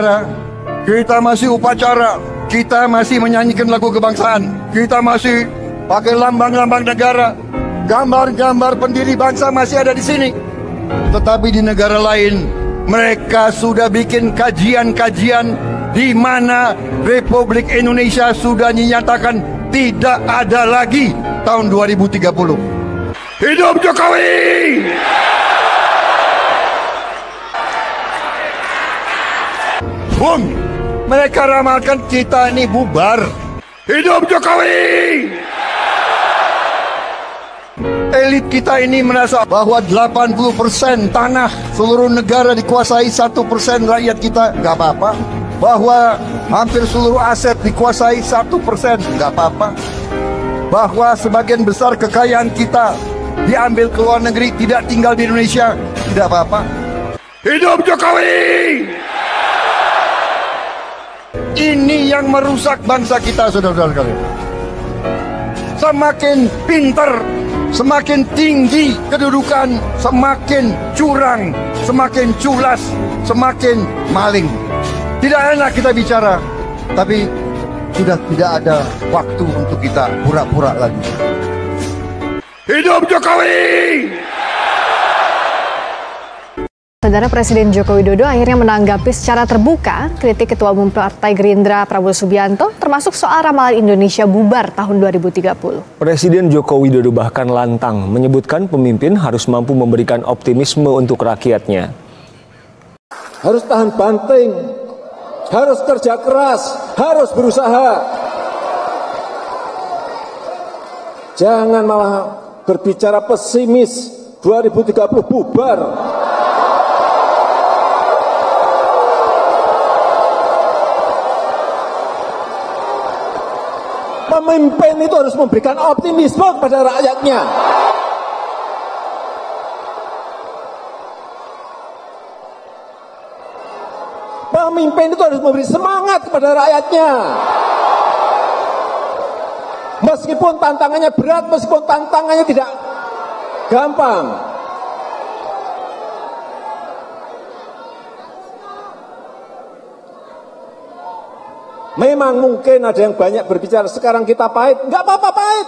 negara, kita masih upacara, kita masih menyanyikan lagu kebangsaan, kita masih pakai lambang-lambang negara, gambar-gambar pendiri bangsa masih ada di sini. Tetapi di negara lain, mereka sudah bikin kajian-kajian di mana Republik Indonesia sudah dinyatakan tidak ada lagi tahun 2030. Hidup Jokowi! Bung, mereka ramalkan kita ini bubar. Hidup Jokowi! Elit kita ini merasa bahwa 80% tanah seluruh negara dikuasai 1% rakyat kita, nggak apa-apa. Bahwa hampir seluruh aset dikuasai 1%, nggak apa-apa. Bahwa sebagian besar kekayaan kita diambil ke luar negeri, tidak tinggal di Indonesia, tidak apa-apa. Hidup Jokowi! Ini yang merusak bangsa kita, saudara-saudara sekalian. Semakin pinter, semakin tinggi kedudukan, semakin curang, semakin culas, semakin maling. Tidak enak kita bicara, tapi sudah tidak ada waktu untuk kita pura-pura lagi. Hidup Jokowi! Saudara, Presiden Joko Widodo akhirnya menanggapi secara terbuka kritik Ketua Umum Partai Gerindra Prabowo Subianto termasuk soal ramalan Indonesia bubar tahun 2030. Presiden Joko Widodo bahkan lantang menyebutkan pemimpin harus mampu memberikan optimisme untuk rakyatnya. Harus tahan banting, harus kerja keras, harus berusaha. Jangan malah berbicara pesimis 2030 bubar. Pemimpin itu harus memberikan optimisme kepada rakyatnya. Pemimpin itu harus memberi semangat kepada rakyatnya. Meskipun tantangannya berat, meskipun tantangannya tidak gampang. Memang mungkin ada yang banyak berbicara, sekarang kita pahit, nggak apa-apa pahit.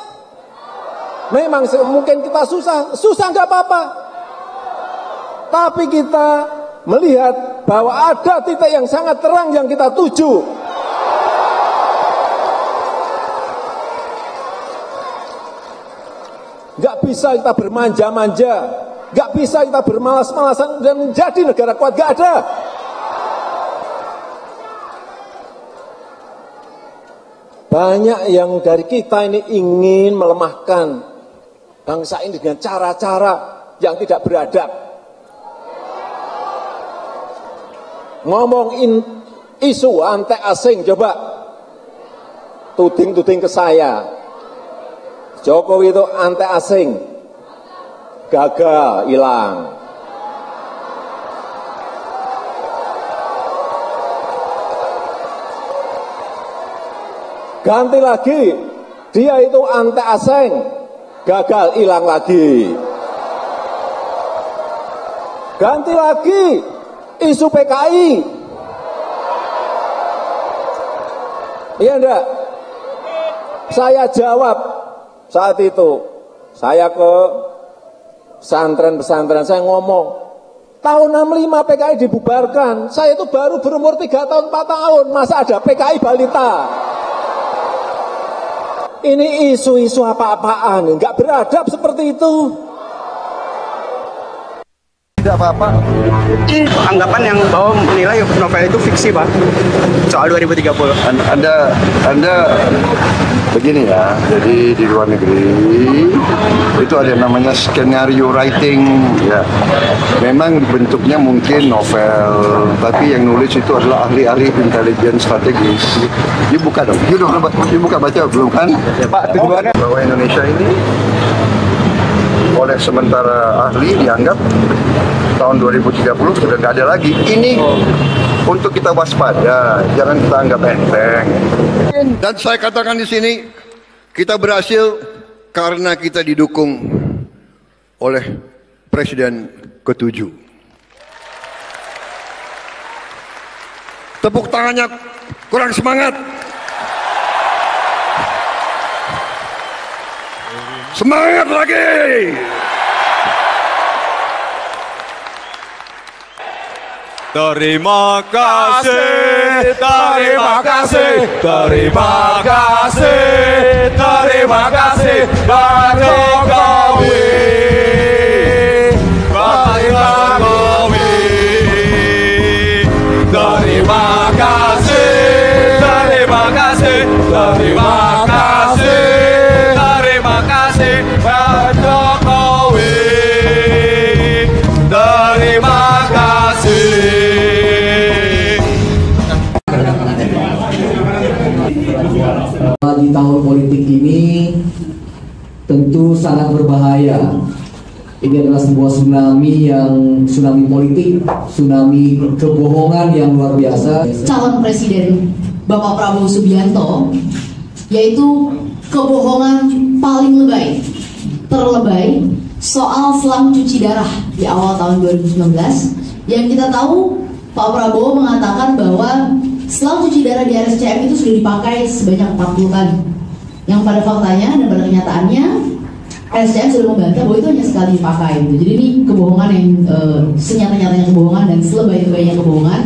Memang mungkin kita susah nggak apa-apa. Tapi kita melihat bahwa ada titik yang sangat terang yang kita tuju. Nggak bisa kita bermanja-manja, nggak bisa kita bermalas-malasan dan menjadi negara kuat, nggak ada. Banyak yang dari kita ini ingin melemahkan bangsa ini dengan cara-cara yang tidak beradab. Ngomong isu anti asing, coba tuding-tuding ke saya. Jokowi itu anti asing, gagal, hilang. Ganti lagi, dia itu anti asing, gagal, hilang lagi. Ganti lagi, isu PKI. Iya enggak? Saya jawab saat itu, saya ke pesantren-pesantren, saya ngomong, tahun 65 PKI dibubarkan, saya itu baru berumur 3 tahun, 4 tahun, masa ada PKI balita? Ini isu-isu apa-apaan, nggak beradab seperti itu. Tidak apa-apa. Anggapan yang bahwa menilai novel itu fiksi, Pak, soal 2030. Anda begini ya, jadi di luar negeri itu ada yang namanya skenario writing, ya. Memang bentuknya mungkin novel, tapi yang nulis itu adalah ahli-ahli intelijen strategis. Dibuka dong, dibuka baca belum kan? Ya, Pak, tujuannya bahwa Indonesia ini oleh sementara ahli dianggap tahun 2030 sudah nggak ada lagi. Ini untuk kita waspada, jangan kita anggap enteng. Dan saya katakan di sini, kita berhasil karena kita didukung oleh Presiden ke-7. Tepuk tangannya kurang semangat. Semangat lagi. Terima kasih, terima kasih, terima kasih, terima kasih, Pak Jokowi, Pak Jokowi. Terima kasih, terima kasih, terima kasih, terima kasih, Pak Jokowi. Terima kasih. Di tahun politik ini tentu sangat berbahaya. Ini adalah sebuah tsunami politik, tsunami kebohongan yang luar biasa. Calon Presiden Bapak Prabowo Subianto, yaitu kebohongan paling lebay, terlebay soal selang cuci darah di awal tahun 2019. Yang kita tahu Pak Prabowo mengatakan bahwa selang cuci darah di RSCM itu sudah dipakai sebanyak 40 kali. Yang pada faktanya dan pada kenyataannya RSCM sudah membantah bahwa itu hanya sekali dipakai. Jadi ini kebohongan yang senyata-nyatanya kebohongan dan selebay-lebaynya kebohongan.